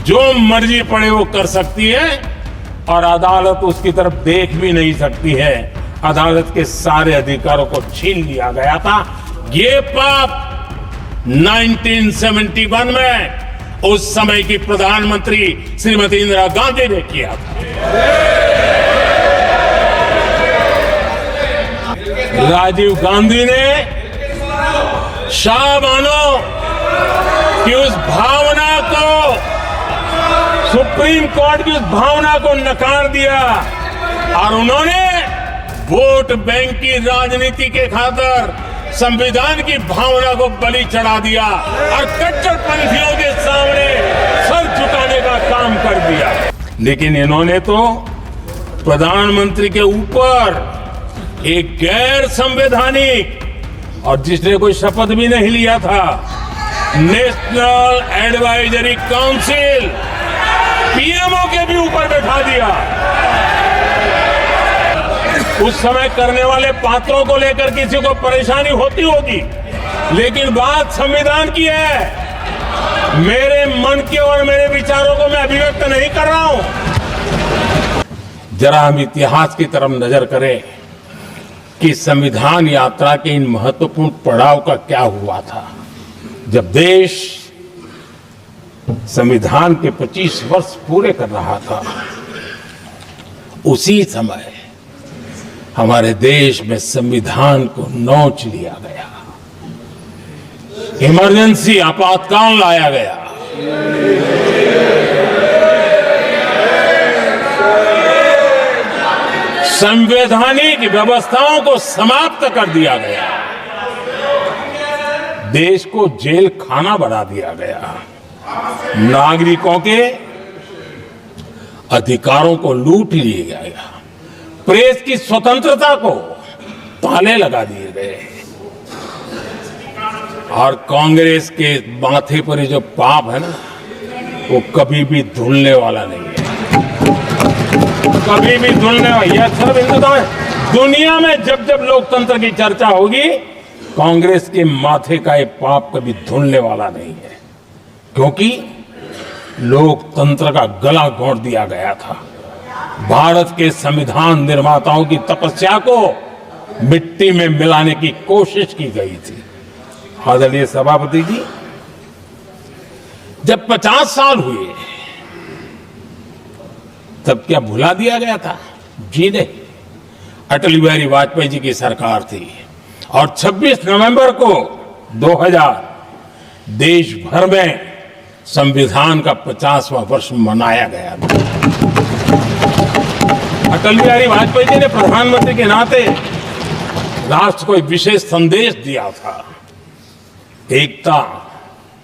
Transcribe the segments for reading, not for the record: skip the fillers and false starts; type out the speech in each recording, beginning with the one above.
जो मर्जी पड़े वो कर सकती है और अदालत उसकी तरफ देख भी नहीं सकती है। अदालत के सारे अधिकारों को छीन लिया गया था। ये पाप 1971 में उस समय की प्रधानमंत्री श्रीमती इंदिरा गांधी ने किया था। राजीव गांधी ने शाह बानो की उस भावना को, सुप्रीम कोर्ट की उस भावना को नकार दिया और उन्होंने वोट बैंक की राजनीति के खातिर संविधान की भावना को बलि चढ़ा दिया और कट्टरपंथियों के सामने सर झुकाने का काम कर दिया। लेकिन इन्होंने तो प्रधानमंत्री के ऊपर एक गैर संवैधानिक, और जिसने कोई शपथ भी नहीं लिया था, नेशनल एडवाइजरी काउंसिल पीएमओ के भी ऊपर बैठा दिया। उस समय करने वाले पात्रों को लेकर किसी को परेशानी होती होगी, लेकिन बात संविधान की है। मेरे मन के और मेरे विचारों को मैं अभिव्यक्त नहीं कर रहा हूं। जरा हम इतिहास की तरफ नजर करें कि संविधान यात्रा के इन महत्वपूर्ण पड़ाव का क्या हुआ था। जब देश संविधान के 25 वर्ष पूरे कर रहा था, उसी समय हमारे देश में संविधान को नोच लिया गया, इमरजेंसी आपातकाल लाया गया। संवैधानिक व्यवस्थाओं को समाप्त कर दिया गया, देश को जेल खाना बना दिया गया, नागरिकों के अधिकारों को लूट लिया गया, प्रेस की स्वतंत्रता को ताले लगा दिए गए। और कांग्रेस के माथे पर ये जो पाप है ना, वो कभी भी धुलने वाला नहीं है, कभी भी धुलने वाला। यह सब हिंदुस्तान, दुनिया में जब जब लोकतंत्र की चर्चा होगी, कांग्रेस के माथे का ये पाप कभी धुलने वाला नहीं है, क्योंकि लोकतंत्र का गला घोंट दिया गया था। भारत के संविधान निर्माताओं की तपस्या को मिट्टी में मिलाने की कोशिश की गई थी। आदरणीय सभापति जी, जब 50 साल हुए तब क्या भुला दिया गया था? जी नहीं, अटल बिहारी वाजपेयी जी की सरकार थी और 26 नवंबर को 2000 देश भर में संविधान का 50वां वर्ष मनाया गया था। अटल बिहारी वाजपेयी जी ने प्रधानमंत्री के नाते राष्ट्र को एक विशेष संदेश दिया था। एकता,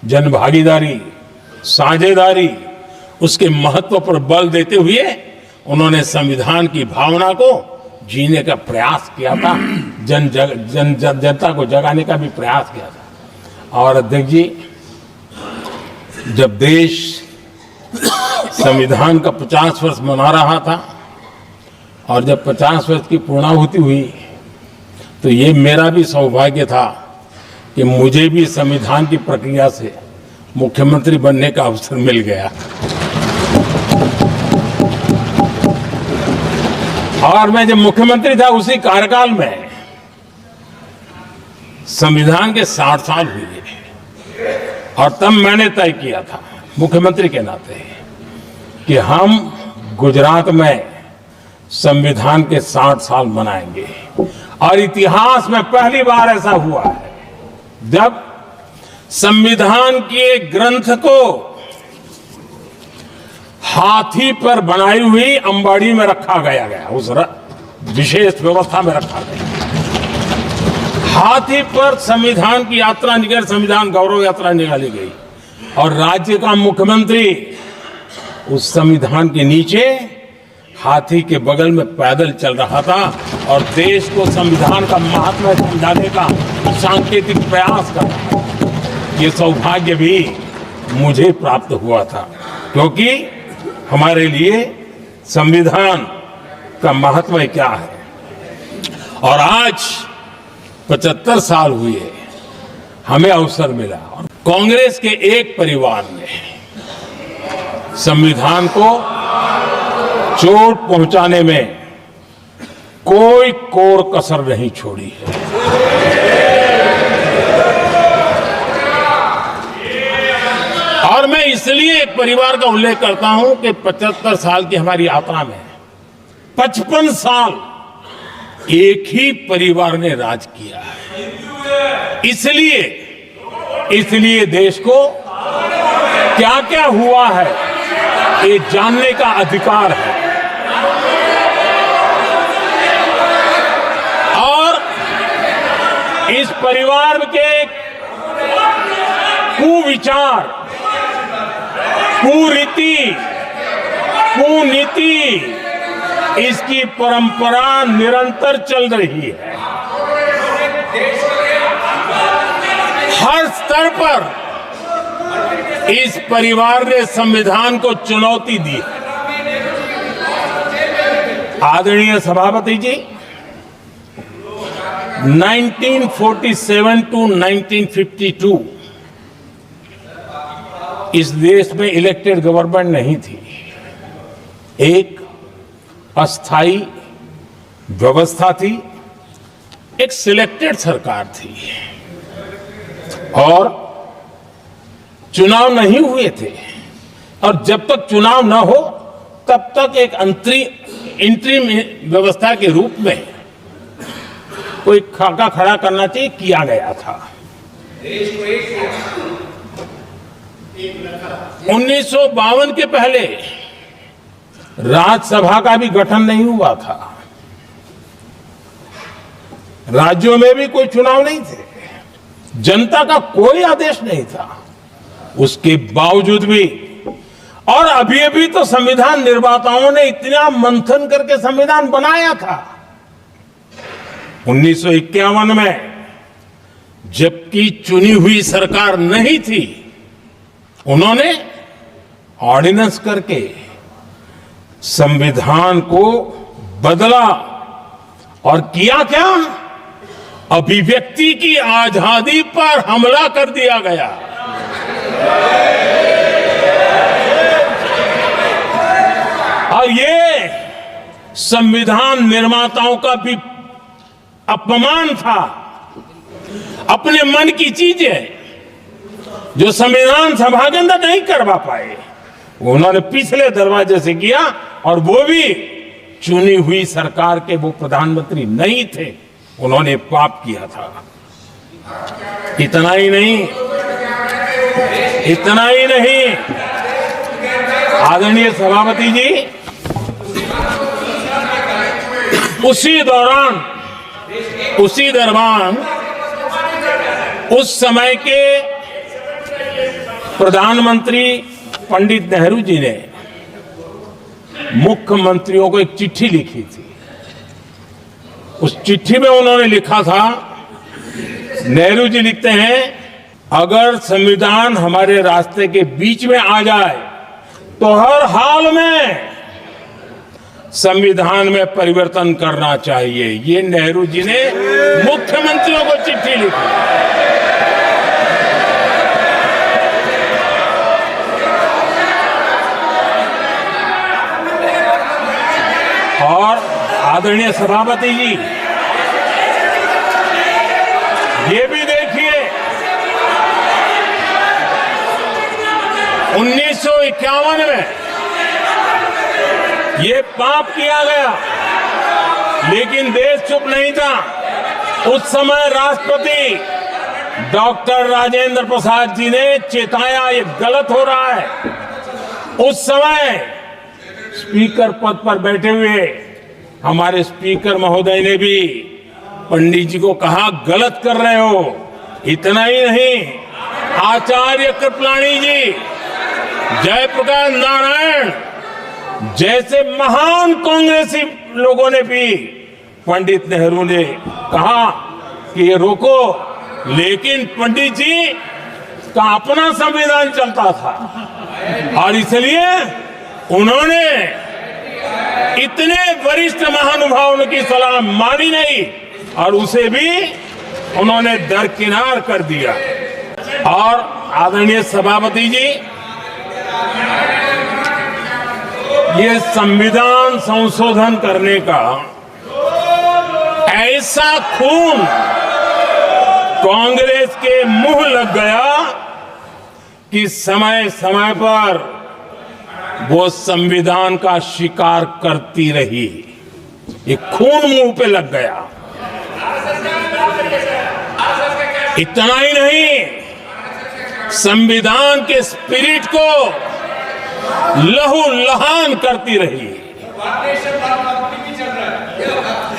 जनभागीदारी, साझेदारी, उसके महत्व पर बल देते हुए उन्होंने संविधान की भावना को जीने का प्रयास किया था, जनता को जगाने का भी प्रयास किया था। और अध्यक्ष जी, जब देश संविधान का 50 वर्ष मना रहा था और जब 50 वर्ष की पूर्णाहुति हुई, तो ये मेरा भी सौभाग्य था कि मुझे भी संविधान की प्रक्रिया से मुख्यमंत्री बनने का अवसर मिल गया। और मैं जब मुख्यमंत्री था, उसी कार्यकाल में संविधान के 60 साल हुए और तब मैंने तय किया था मुख्यमंत्री के नाते कि हम गुजरात में संविधान के 60 साल मनाएंगे। और इतिहास में पहली बार ऐसा हुआ है जब संविधान के ग्रंथ को हाथी पर बनाई हुई अंबाड़ी में रखा गया, उस विशेष व्यवस्था में रखा गया। हाथी पर संविधान की यात्रा निकल, संविधान गौरव यात्रा निकाली गई और राज्य का मुख्यमंत्री उस संविधान के नीचे हाथी के बगल में पैदल चल रहा था और देश को संविधान का महात्मा समझाने का सांकेतिक प्रयास कर रहा था। ये सौभाग्य भी मुझे प्राप्त हुआ था, क्योंकि हमारे लिए संविधान का महत्व क्या है। और आज 75 साल हुए, हमें अवसर मिला और कांग्रेस के एक परिवार ने संविधान को चोट पहुंचाने में कोई कोर कसर नहीं छोड़ी है। और मैं इसलिए एक परिवार का उल्लेख करता हूं कि 75 साल की हमारी यात्रा में 55 साल एक ही परिवार ने राज किया है। इसलिए देश को क्या क्या हुआ है ये जानने का अधिकार है। और इस परिवार के कुविचार, कुरीति, कुनीति, इसकी परंपरा निरंतर चल रही है। हर स्तर पर इस परिवार ने संविधान को चुनौती दी। आदरणीय सभापति जी, 1947 टू 1952 इस देश में इलेक्टेड गवर्नमेंट नहीं थी। एक अस्थाई व्यवस्था थी, एक सिलेक्टेड सरकार थी और चुनाव नहीं हुए थे। और जब तक चुनाव न हो तब तक एक इंटरिम व्यवस्था के रूप में कोई खाका खड़ा करना चाहिए, किया गया था। 1952 के पहले राज्यसभा का भी गठन नहीं हुआ था, राज्यों में भी कोई चुनाव नहीं थे, जनता का कोई आदेश नहीं था। उसके बावजूद भी, और अभी तो संविधान निर्माताओं ने इतना मंथन करके संविधान बनाया था। 1951 में जबकि चुनी हुई सरकार नहीं थी, उन्होंने ऑर्डिनेंस करके संविधान को बदला और किया क्या? अभिव्यक्ति की आजादी पर हमला कर दिया गया। और ये संविधान निर्माताओं का भी अपमान था। अपने मन की चीजें जो संविधान सभा के अंदर नहीं करवा पाए, उन्होंने पिछले दरवाजे से किया, और वो भी चुनी हुई सरकार के वो प्रधानमंत्री नहीं थे, उन्होंने पाप किया था। इतना ही नहीं, आदरणीय सभापति जी, उसी दौरान उस समय के प्रधानमंत्री पंडित नेहरू जी ने मुख्यमंत्रियों को एक चिट्ठी लिखी थी। उस चिट्ठी में उन्होंने लिखा था, नेहरू जी लिखते हैं, अगर संविधान हमारे रास्ते के बीच में आ जाए तो हर हाल में संविधान में परिवर्तन करना चाहिए। ये नेहरू जी ने मुख्यमंत्रियों को चिट्ठी लिखी। और आदरणीय सभापति जी, ये भी देखिए, 1951 में ये पाप किया गया, लेकिन देश चुप नहीं था। उस समय राष्ट्रपति डॉक्टर राजेंद्र प्रसाद जी ने चेताया, ये गलत हो रहा है। उस समय स्पीकर पद पर बैठे हुए हमारे स्पीकर महोदय ने भी पंडित जी को कहा, गलत कर रहे हो। इतना ही नहीं, आचार्य कृपलानी जी, जयप्रकाश नारायण जैसे महान कांग्रेसी लोगों ने भी पंडित नेहरू ने कहा कि ये रोको, लेकिन पंडित जी का अपना संविधान चलता था और इसलिए उन्होंने इतने वरिष्ठ महानुभावों की सलाह मानी नहीं और उसे भी उन्होंने दरकिनार कर दिया। और आदरणीय सभापति जी, ये संविधान संशोधन करने का ऐसा खून कांग्रेस के मुंह लग गया कि समय समय पर वो संविधान का शिकार करती रही। ये खून मुंह पे लग गया। इतना ही नहीं, संविधान के स्पिरिट को लहू लहान करती रही।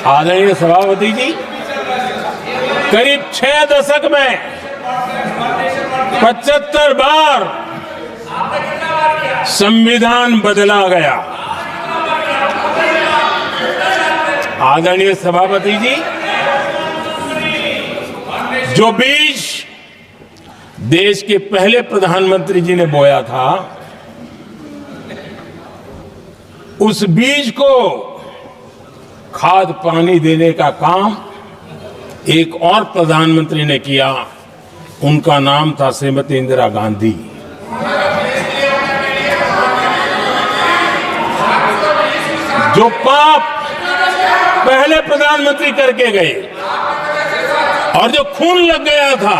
आदरणीय सभापति जी, करीब 6 दशक में 75 बार संविधान बदला गया। आदरणीय सभापति जी, जो बीज देश के पहले प्रधानमंत्री जी ने बोया था, उस बीज को खाद पानी देने का काम एक और प्रधानमंत्री ने किया। उनका नाम था श्रीमती इंदिरा गांधी। जो पाप पहले प्रधानमंत्री करके गए और जो खून लग गया था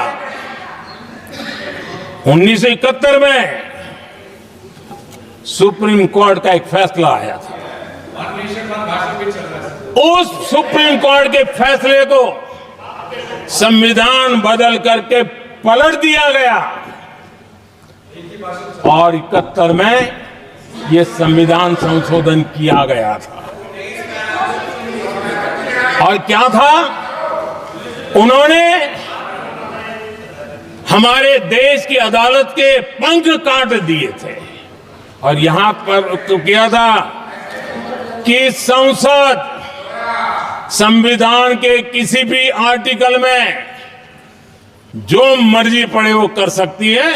1971 में, सुप्रीम कोर्ट का एक फैसला आया था। उस सुप्रीम कोर्ट के फैसले को संविधान बदल करके पलट दिया गया और 71 में ये संविधान संशोधन किया गया था। और क्या था, उन्होंने हमारे देश की अदालत के पंख काट दिए थे और यहां पर तो किया था कि संसद संविधान के किसी भी आर्टिकल में जो मर्जी पड़े वो कर सकती है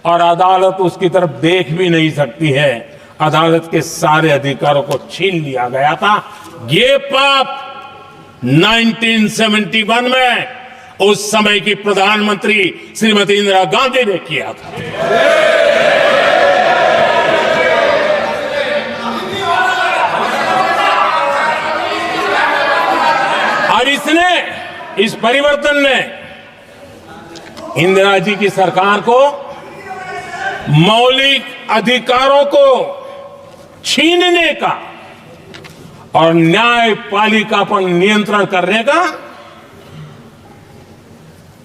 और अदालत उसकी तरफ देख भी नहीं सकती है। अदालत के सारे अधिकारों को छीन लिया गया था। ये पाप 1971 में उस समय की प्रधानमंत्री श्रीमती इंदिरा गांधी ने किया था। और इस परिवर्तन ने इंदिरा जी की सरकार को मौलिक अधिकारों को छीनने का और न्यायपालिका पर नियंत्रण करने का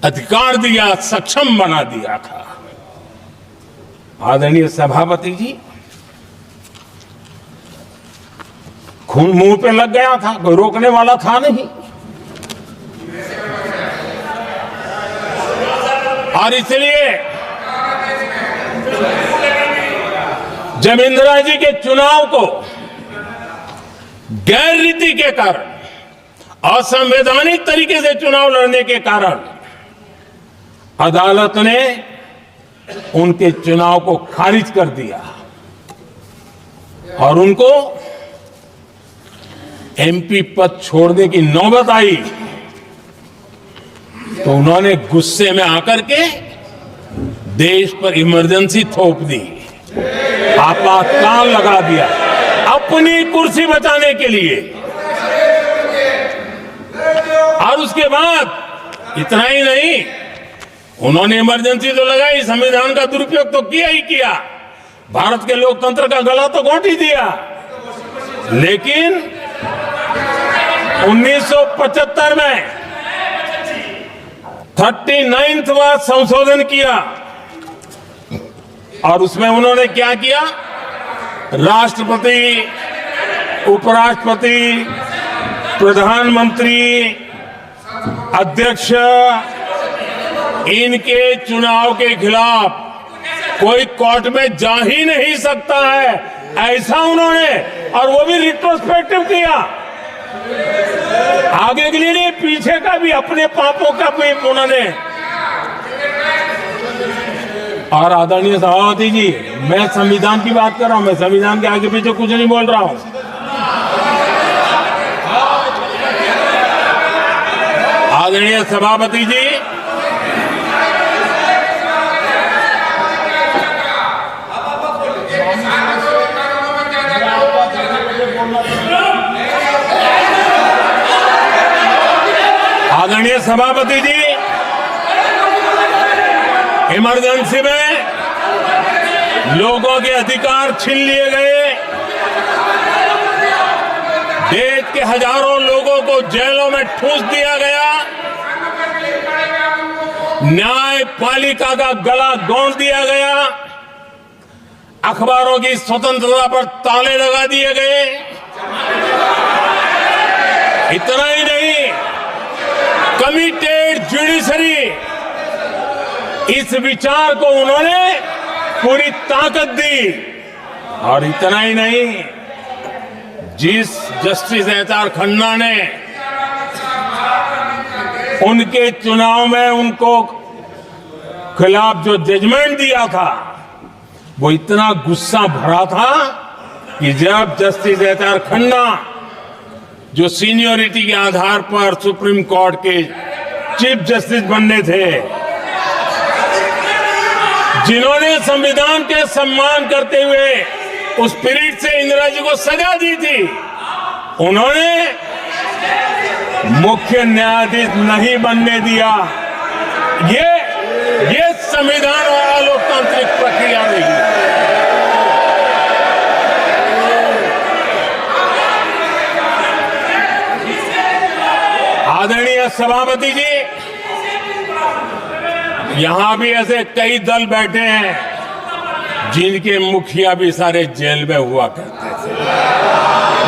अधिकार दिया, सक्षम बना दिया था। आदरणीय सभापति जी, खून मुंह पे लग गया था, कोई रोकने वाला था नहीं। और इसलिए जब इंदिरा जी के चुनाव को गैर रीति के कारण, असंवैधानिक तरीके से चुनाव लड़ने के कारण अदालत ने उनके चुनाव को खारिज कर दिया और उनको एमपी पद छोड़ने की नौबत आई, तो उन्होंने गुस्से में आकर के देश पर इमरजेंसी थोप दी, आपातकाल लगा दिया अपनी कुर्सी बचाने के लिए। और उसके बाद इतना ही नहीं, उन्होंने इमरजेंसी तो लगाई, संविधान का दुरुपयोग तो किया ही किया, भारत के लोकतंत्र का गला तो घोंट ही दिया। लेकिन 1975 में 39वां संशोधन किया और उसमें उन्होंने क्या किया, राष्ट्रपति, उपराष्ट्रपति, प्रधानमंत्री, अध्यक्ष, इनके चुनाव के खिलाफ कोई कोर्ट में जा ही नहीं सकता है, ऐसा उन्होंने, और वो भी रिट्रोस्पेक्टिव किया, आगे के लिए नहीं, पीछे का भी, अपने पापों का भी उन्होंने। और आदरणीय सभापति जी, मैं संविधान की बात कर रहा हूं, मैं संविधान के आगे पीछे कुछ नहीं बोल रहा हूं। आदरणीय सभापति जी, सभापति जी, इमरजेंसी में लोगों के अधिकार छीन लिए गए, देश के हजारों लोगों को जेलों में ठूंस दिया गया, न्यायपालिका का गला दौड़ दिया गया, अखबारों की स्वतंत्रता पर ताले लगा दिए गए। इतना ही नहीं, कमिटेड जुडिशरी, इस विचार को उन्होंने पूरी ताकत दी। और इतना ही नहीं, जिस जस्टिस एच.आर. खन्ना ने उनके चुनाव में उनको खिलाफ जो जजमेंट दिया था, वो इतना गुस्सा भरा था कि जब जस्टिस एच.आर. खन्ना, जो सीनियरिटी के आधार पर सुप्रीम कोर्ट के चीफ जस्टिस बनने थे, जिन्होंने संविधान के सम्मान करते हुए उस स्पिरिट से इंदिरा जी को सजा दी थी, उन्होंने मुख्य न्यायाधीश नहीं बनने दिया। ये संविधान और अलोकतांत्रिक प्रक्रिया रही। आदरणीय सभापति जी, यहां भी ऐसे कई दल बैठे हैं जिनके मुखिया भी सारे जेल में हुआ करते थे।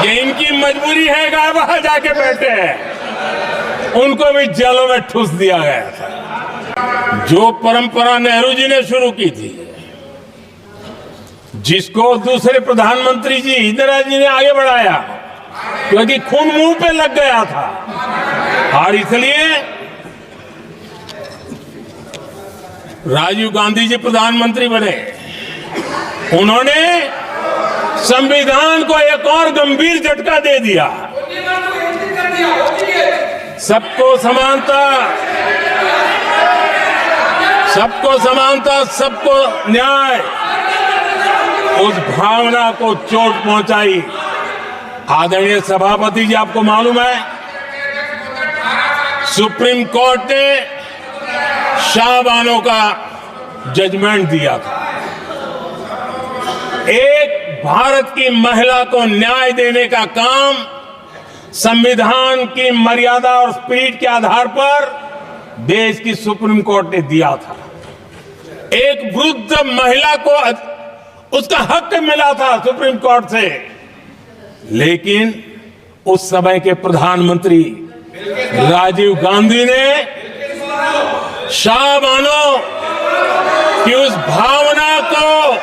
ये इनकी मजबूरी है कि वहां जाके बैठे हैं, उनको भी जेलों में ठूस दिया गया था। जो परंपरा नेहरू जी ने शुरू की थी, जिसको दूसरे प्रधानमंत्री जी इंदिरा जी ने आगे बढ़ाया, क्योंकि खून मुंह पे लग गया था, और इसलिए राजीव गांधी जी प्रधानमंत्री बने। उन्होंने संविधान को एक और गंभीर झटका दे दिया। सबको समानता, सबको समानता, सबको न्याय, उस भावना को चोट पहुंचाई। आदरणीय सभापति जी, आपको मालूम है, सुप्रीम कोर्ट ने शाहबानो का जजमेंट दिया था। एक भारत की महिला को न्याय देने का काम संविधान की मर्यादा और स्पिरिट के आधार पर देश की सुप्रीम कोर्ट ने दिया था। एक वृद्ध महिला को उसका हक मिला था सुप्रीम कोर्ट से, लेकिन उस समय के प्रधानमंत्री राजीव गांधी ने शाहबानो की उस भावना को,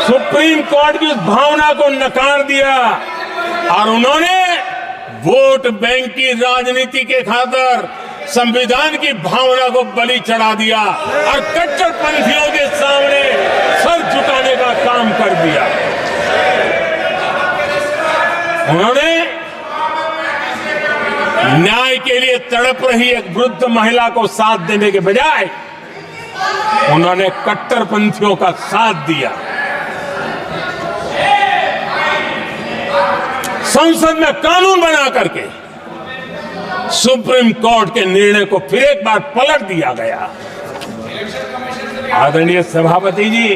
सुप्रीम कोर्ट की उस भावना को नकार दिया, और उन्होंने वोट बैंक की राजनीति के खातिर संविधान की भावना को बलि चढ़ा दिया और कट्टरपंथियों के सामने सर झुकाने का काम कर दिया। उन्होंने न्याय के लिए तड़प रही एक वृद्ध महिला को साथ देने के बजाय उन्होंने कट्टरपंथियों का साथ दिया। संसद में कानून बना करके सुप्रीम कोर्ट के निर्णय को फिर एक बार पलट दिया गया। आदरणीय सभापति जी,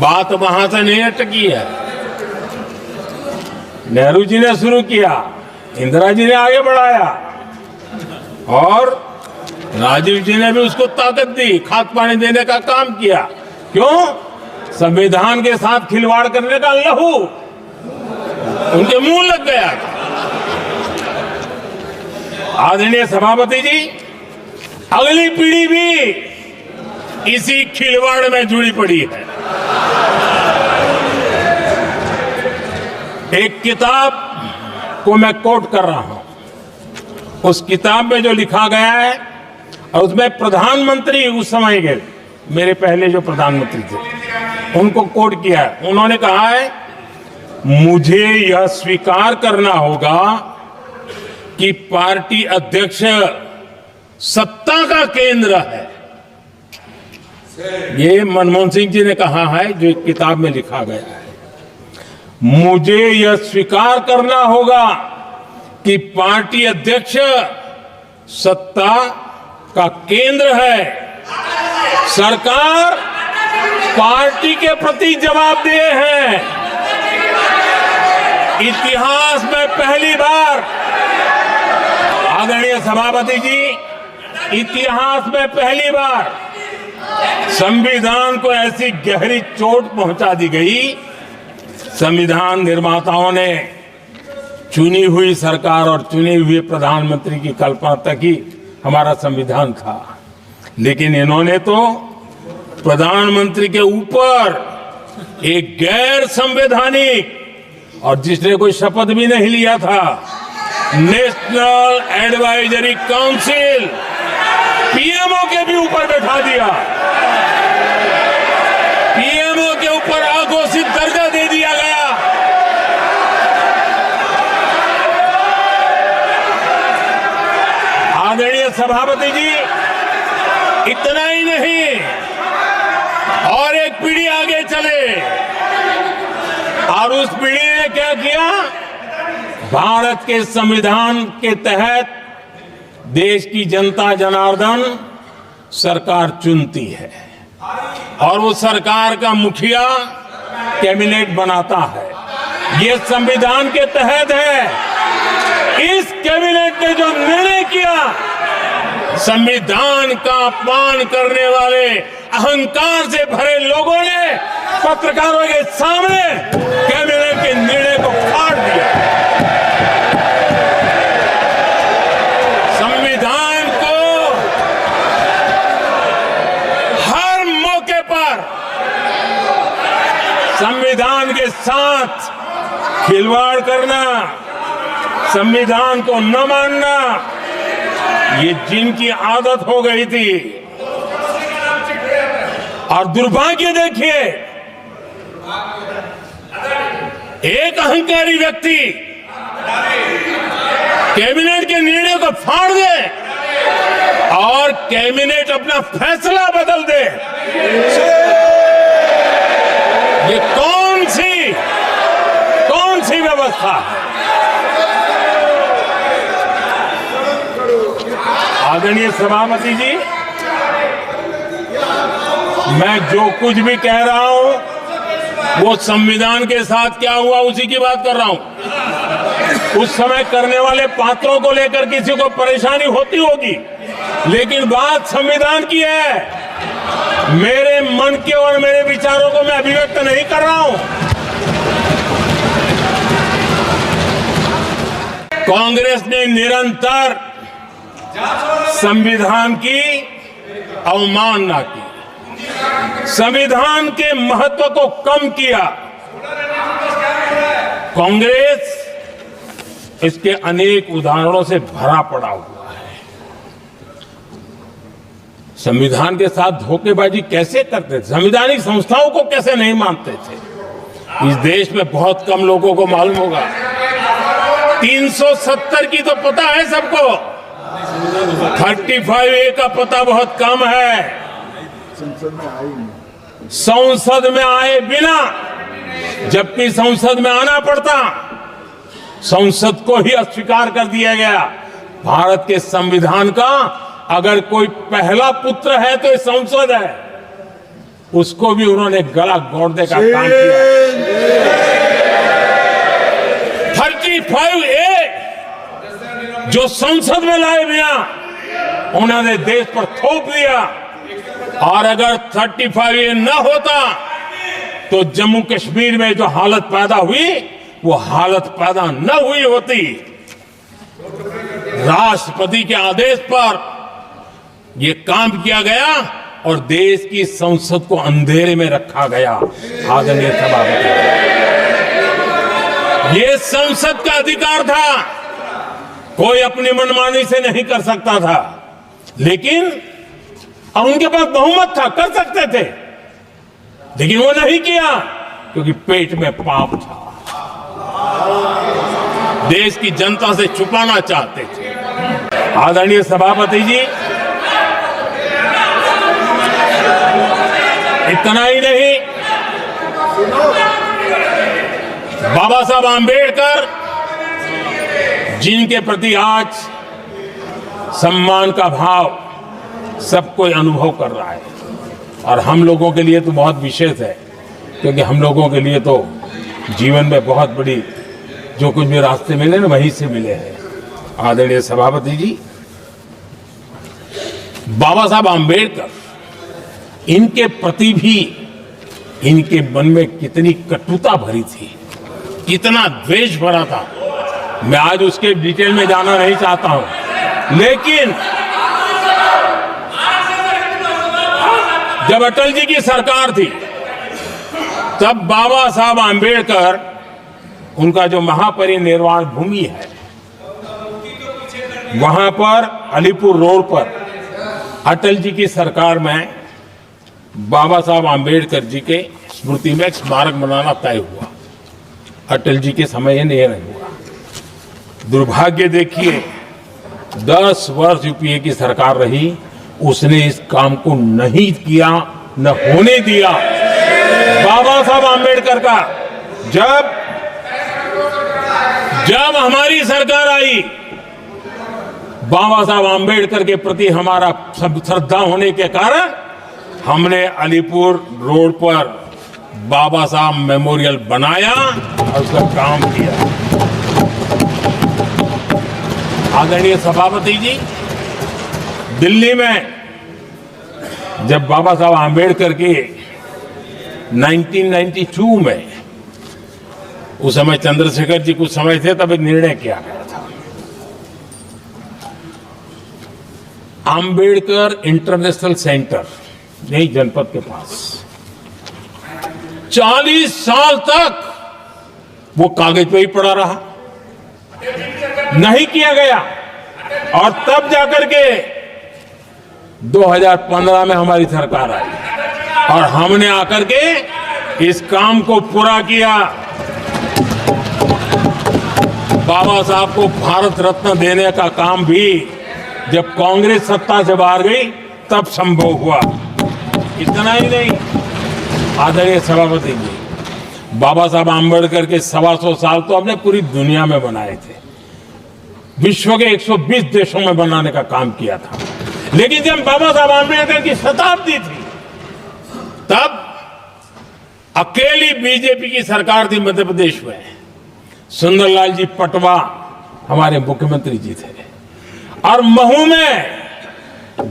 बात वहां से नहीं अटकी है। नेहरू जी ने शुरू किया, इंदिरा जी ने आगे बढ़ाया, और राजीव जी ने भी उसको ताकत दी, खाद पानी देने का काम किया। क्यों? संविधान के साथ खिलवाड़ करने का लहू उनके मुंह लग गया। आदरणीय सभापति जी, अगली पीढ़ी भी इसी खिलवाड़ में जुड़ी पड़ी है। एक किताब को मैं कोट कर रहा हूं, उस किताब में जो लिखा गया है, और उसमें प्रधानमंत्री उस समय के मेरे पहले जो प्रधानमंत्री थे उनको कोट किया है। उन्होंने कहा है, मुझे यह स्वीकार करना होगा कि पार्टी अध्यक्ष सत्ता का केंद्र है। ये मनमोहन सिंह जी ने कहा है, जो किताब में लिखा गया है। मुझे यह स्वीकार करना होगा कि पार्टी अध्यक्ष सत्ता का केंद्र है। सरकार पार्टी के प्रति जवाबदेह है। इतिहास में पहली बार, आदरणीय सभापति जी, इतिहास में पहली बार संविधान को ऐसी गहरी चोट पहुंचा दी गई। संविधान निर्माताओं ने चुनी हुई सरकार और चुने हुए प्रधानमंत्री की कल्पना तक ही हमारा संविधान था, लेकिन इन्होंने तो प्रधानमंत्री के ऊपर एक गैर संवैधानिक, और जिसने कोई शपथ भी नहीं लिया था, नेशनल एडवाइजरी काउंसिल पीएमओ के भी ऊपर बैठा दिया। पीएमओ के ऊपर अघोषित दर्जा दे दिया गया। आदरणीय सभापति जी, इतना ही नहीं, और एक पीढ़ी आगे चले, और उस पीढ़ी ने क्या किया? भारत के संविधान के तहत देश की जनता जनार्दन सरकार चुनती है और वो सरकार का मुखिया कैबिनेट बनाता है। ये संविधान के तहत है। इस कैबिनेट ने जो निर्णय किया, संविधान का अपमान करने वाले अहंकार से भरे लोगों ने पत्रकारों के सामने कैबिनेट के निर्णय को फाड़ दिया। संविधान को हर मौके पर संविधान के साथ खिलवाड़ करना, संविधान को न मानना, ये जिनकी आदत हो गई थी। और दुर्भाग्य देखिए, एक अहंकारी व्यक्ति कैबिनेट के निर्णय को फाड़ दे और कैबिनेट अपना फैसला बदल दे। ये कौन सी व्यवस्था है? आदरणीय सभापति जी, मैं जो कुछ भी कह रहा हूं वो संविधान के साथ क्या हुआ उसी की बात कर रहा हूं। उस समय करने वाले पात्रों को लेकर किसी को परेशानी होती होगी, लेकिन बात संविधान की है। मेरे मन के और मेरे विचारों को मैं अभिव्यक्त नहीं कर रहा हूं। कांग्रेस ने निरंतर संविधान की अवमानना की, संविधान के महत्व को कम किया। कांग्रेस इसके अनेक उदाहरणों से भरा पड़ा हुआ है। संविधान के साथ धोखेबाजी कैसे करते थे, संवैधानिक संस्थाओं को कैसे नहीं मानते थे, इस देश में बहुत कम लोगों को मालूम होगा। 370 की तो पता है सबको, 35A का पता बहुत कम है। संसद में आए बिना, जबकि संसद में आना पड़ता, संसद को ही अस्वीकार कर दिया गया। भारत के संविधान का अगर कोई पहला पुत्र है तो ये संसद है, उसको भी उन्होंने गला घोटने का काम किया। 35A जो संसद में लाए बिना उन्होंने देश पर थोप दिया, और अगर 35A न होता तो जम्मू कश्मीर में जो हालत पैदा हुई वो हालत पैदा न हुई होती। राष्ट्रपति के आदेश पर यह काम किया गया और देश की संसद को अंधेरे में रखा गया। आदरणीय सभापति, ये संसद का अधिकार था, कोई अपनी मनमानी से नहीं कर सकता था, लेकिन और उनके पास बहुमत था, कर सकते थे, लेकिन वो नहीं किया क्योंकि पेट में पाप था, देश की जनता से छुपाना चाहते थे। आदरणीय सभापति जी, इतना ही नहीं, बाबा साहब आंबेडकर जिनके प्रति आज सम्मान का भाव सब कोई अनुभव कर रहा है। और हम लोगों के लिए तो बहुत विशेष है, क्योंकि हम लोगों के लिए तो जीवन में बहुत बड़ी जो कुछ भी रास्ते मिले ना, वहीं से मिले हैं। आदरणीय सभापति जी, बाबा साहब आम्बेडकर, इनके प्रति भी इनके मन में कितनी कटुता भरी थी, कितना द्वेष भरा था, मैं आज उसके डिटेल में जाना नहीं चाहता हूं। लेकिन जब अटल जी की सरकार थी, तब बाबा साहब आम्बेडकर, उनका जो महापरिनिर्वाण भूमि है, वहां पर अलीपुर रोड पर अटल जी की सरकार में बाबा साहब आम्बेडकर जी के स्मृति में एक स्मारक बनाना तय हुआ। अटल जी के समय ये नहीं हुआ। दुर्भाग्य देखिए, 10 वर्ष यूपीए की सरकार रही, उसने इस काम को नहीं किया, न होने दिया। बाबा साहब आम्बेडकर का जब हमारी सरकार आई, बाबा साहब आम्बेडकर के प्रति हमारा श्रद्धा होने के कारण हमने अलीपुर रोड पर बाबा साहब मेमोरियल बनाया और उसका काम किया। आदरणीय सभापति जी, दिल्ली में जब बाबा साहब आम्बेडकर के 1992 में, उस समय चंद्रशेखर जी कुछ समय थे, तब एक निर्णय किया गया था, आम्बेडकर इंटरनेशनल सेंटर यही जनपद के पास 40 साल तक वो कागज पे ही पड़ा रहा, नहीं किया गया। और तब जाकर के 2015 में हमारी सरकार आई और हमने आकर के इस काम को पूरा किया। बाबा साहब को भारत रत्न देने का काम भी जब कांग्रेस सत्ता से बाहर गई तब संभव हुआ। इतना ही नहीं, आदरणीय सभापति जी, बाबा साहब आम्बेडकर के 125 साल तो हमने पूरी दुनिया में बनाए थे, विश्व के 120 देशों में बनाने का काम किया था। लेकिन जब बाबा साहब आम्बेडकर की शताब्दी थी, तब अकेली बीजेपी की साकार थी मध्य प्रदेश में। सुंदरलाल जी पटवा हमारे मुख्यमंत्री जी थे। और महू में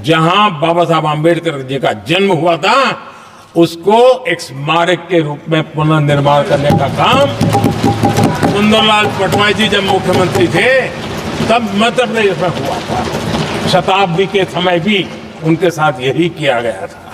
जहां बाबा साहब आम्बेडकर जी का जन्म हुआ था, उसको एक स्मारक के रूप में पुनर्निर्माण करने का काम सुंदरलाल पटवा जी जब मुख्यमंत्री थे तब मध्य प्रदेश में हुआ था। शताब्दी के समय भी उनके साथ यही किया गया था।